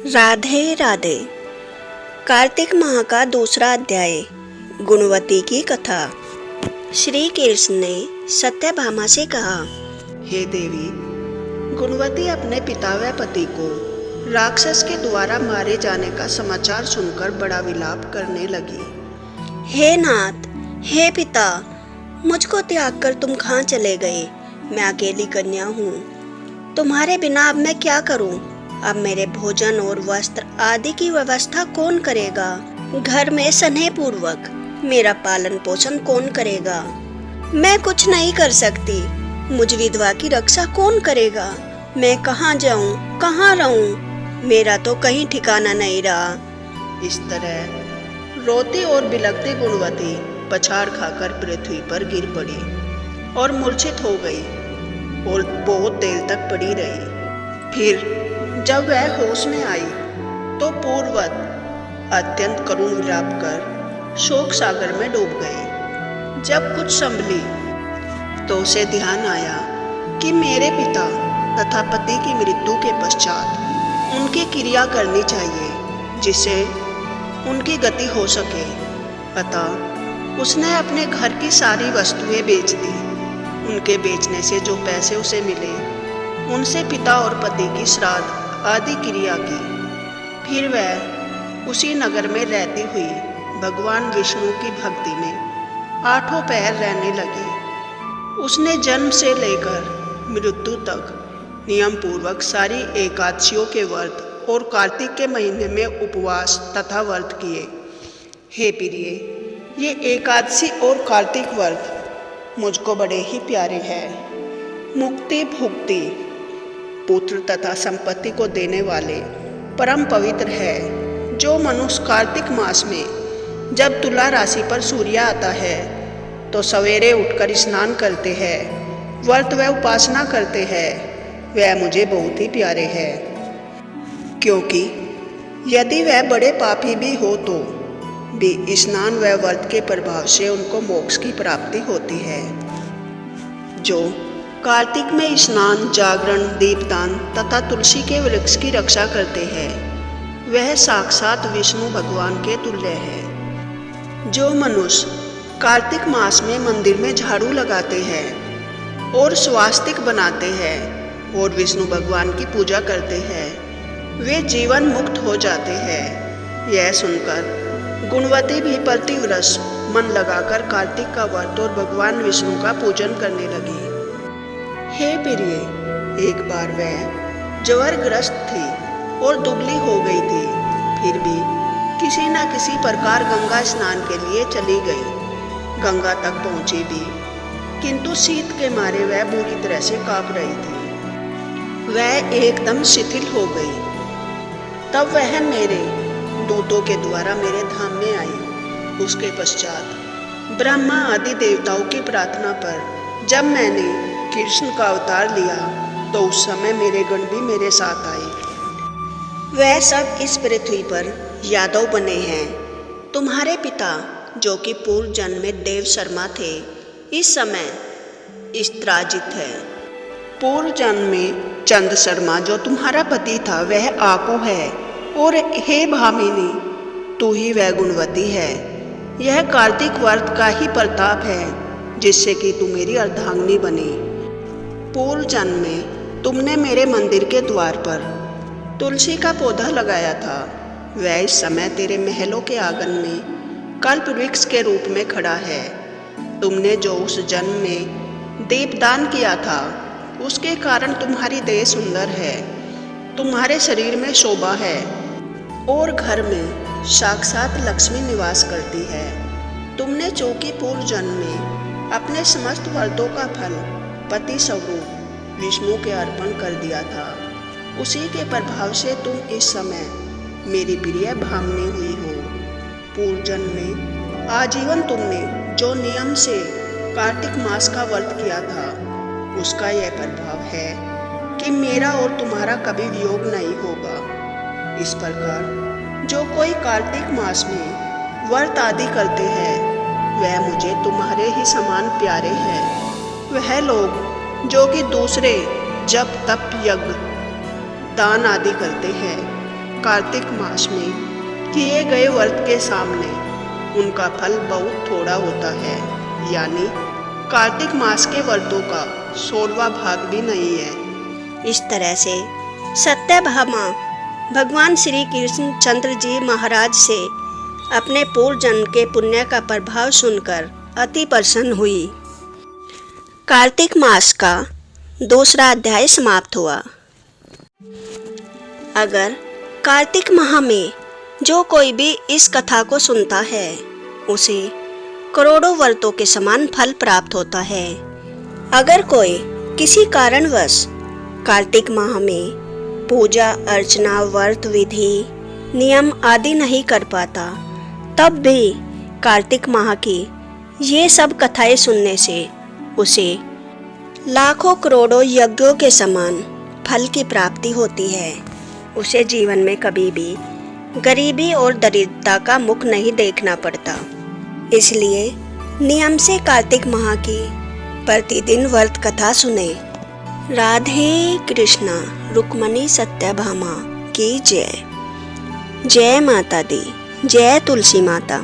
राधे राधे। कार्तिक माह का दूसरा अध्याय। गुणवती की कथा। श्री कृष्ण ने सत्यभामा से कहा, हे देवी, गुणवती अपने पिता व पति को राक्षस के द्वारा मारे जाने का समाचार सुनकर बड़ा विलाप करने लगी। हे नाथ, हे पिता, मुझको त्याग कर तुम कहाँ चले गए? मैं अकेली कन्या हूँ। तुम्हारे बिना अब मैं क्या करूँ? अब मेरे भोजन और वस्त्र आदि की व्यवस्था कौन करेगा? घर में स्नेह पूर्वक मेरा पालन पोषण कौन करेगा? मैं कुछ नहीं कर सकती। मुझ विधवा की रक्षा कौन करेगा? मैं कहाँ जाऊँ, कहाँ रहूँ? मेरा तो कहीं ठिकाना नहीं रहा। इस तरह रोती और बिलखती गुणवती पछाड़ खाकर पृथ्वी पर गिर पड़ी और मूर्छित हो गई और बहुत देर तक पड़ी रही। फिर जब वह होश में आई तो पूर्ववत अत्यंत करुण विलाप कर शोक सागर में डूब गई। जब कुछ संभली तो उसे ध्यान आया कि मेरे पिता तथा पति की मृत्यु के पश्चात उनकी क्रिया करनी चाहिए जिससे उनकी गति हो सके। अतः उसने अपने घर की सारी वस्तुएं बेच दी। उनके बेचने से जो पैसे उसे मिले उनसे पिता और पति की श्राद्ध आदि क्रिया की। फिर वह उसी नगर में रहती हुई भगवान विष्णु की भक्ति में आठों पहर रहने लगी। उसने जन्म से लेकर मृत्यु तक नियम पूर्वक सारी एकादशियों के व्रत और कार्तिक के महीने में उपवास तथा व्रत किए। हे प्रिय, ये एकादशी और कार्तिक व्रत मुझको बड़े ही प्यारे हैं। मुक्ति भुक्ति पुत्र तथा संपत्ति को देने वाले परम पवित्र है। जो मनुष्य कार्तिक मास में जब तुला राशि पर सूर्य आता है तो सवेरे उठकर स्नान करते हैं, व्रत व उपासना करते हैं, वह मुझे बहुत ही प्यारे हैं। क्योंकि यदि वह बड़े पापी भी हो तो भी स्नान व व्रत के प्रभाव से उनको मोक्ष की प्राप्ति होती है। जो कार्तिक में स्नान, जागरण, दीपदान तथा तुलसी के वृक्ष की रक्षा करते हैं, वह साक्षात विष्णु भगवान के तुल्य है। जो मनुष्य कार्तिक मास में मंदिर में झाड़ू लगाते हैं और स्वास्तिक बनाते हैं और विष्णु भगवान की पूजा करते हैं, वे जीवन मुक्त हो जाते हैं। यह सुनकर गुणवती भी प्रतिवर्ष मन लगाकर कार्तिक का व्रत और भगवान विष्णु का पूजन करने लगी। हे प्रिय, एक बार वह ज्वरग्रस्त थी और दुबली हो गई थी। फिर भी किसी न किसी प्रकार गंगा स्नान के लिए चली गई। गंगा तक पहुंची भी, किंतु शीत के मारे वह बुरी तरह से कांप रही थी। वह एकदम शिथिल हो गई। तब वह मेरे दूतों के द्वारा मेरे धाम में आई। उसके पश्चात ब्रह्मा आदि देवताओं की प्रार्थना पर जब मैंने कृष्ण का अवतार लिया तो उस समय मेरे गण भी मेरे साथ आए। वह सब इस पृथ्वी पर यादव बने हैं। तुम्हारे पिता जो कि पूर्व जन्म में देव शर्मा थे, इस समय स्त्राजित है। पूर्व जन्म में चंद शर्मा जो तुम्हारा पति था वह आको है। और हे भामिनी, तू ही वह गुणवती है। यह कार्तिक व्रत का ही प्रताप है जिससे कि तू मेरी अर्धांगिनी बनी। पूर्व जन्म में तुमने मेरे मंदिर के द्वार पर तुलसी का पौधा लगाया था। वह इस समय तेरे महलों के आंगन में कल्प वृक्ष के रूप में खड़ा है। तुमने जो उस जन्म में दीपदान किया था उसके कारण तुम्हारी देह सुंदर है, तुम्हारे शरीर में शोभा है और घर में साक्षात लक्ष्मी निवास करती है। तुमने जो कि पूर्व जन्म में अपने समस्त व्रतों का फल पति स्वरूप विष्णु के अर्पण कर दिया था, उसी के प्रभाव से तुम इस समय मेरी प्रिय भामिनी हुई हो। पूर्व जन्म में आजीवन तुमने जो नियम से कार्तिक मास का व्रत किया था उसका यह प्रभाव है कि मेरा और तुम्हारा कभी वियोग नहीं होगा। इस प्रकार जो कोई कार्तिक मास में व्रत आदि करते हैं वह मुझे तुम्हारे ही समान प्यारे हैं। वह लोग जो कि दूसरे जप तप यज्ञ दान आदि करते हैं कार्तिक मास में किए गए व्रत के सामने उनका फल बहुत थोड़ा होता है, यानी कार्तिक मास के व्रतों का 16वां भाग भी नहीं है। इस तरह से सत्यभामा भगवान श्री कृष्णचंद्र जी महाराज से अपने पूर्व जन्म के पुण्य का प्रभाव सुनकर अति प्रसन्न हुई। कार्तिक मास का दूसरा अध्याय समाप्त हुआ। अगर कार्तिक माह में जो कोई भी इस कथा को सुनता है उसे करोड़ों व्रतों के समान फल प्राप्त होता है। अगर कोई किसी कारणवश कार्तिक माह में पूजा अर्चना व्रत विधि नियम आदि नहीं कर पाता, तब भी कार्तिक माह की ये सब कथाएं सुनने से उसे लाखों करोड़ों यज्ञों के समान फल की प्राप्ति होती है। उसे जीवन में कभी भी गरीबी और दरिद्रता का मुख नहीं देखना पड़ता। इसलिए नियम से कार्तिक माह की प्रतिदिन व्रत कथा सुने। राधे कृष्णा। रुक्मणी सत्यभामा की जय। जय माता दी। जय तुलसी माता।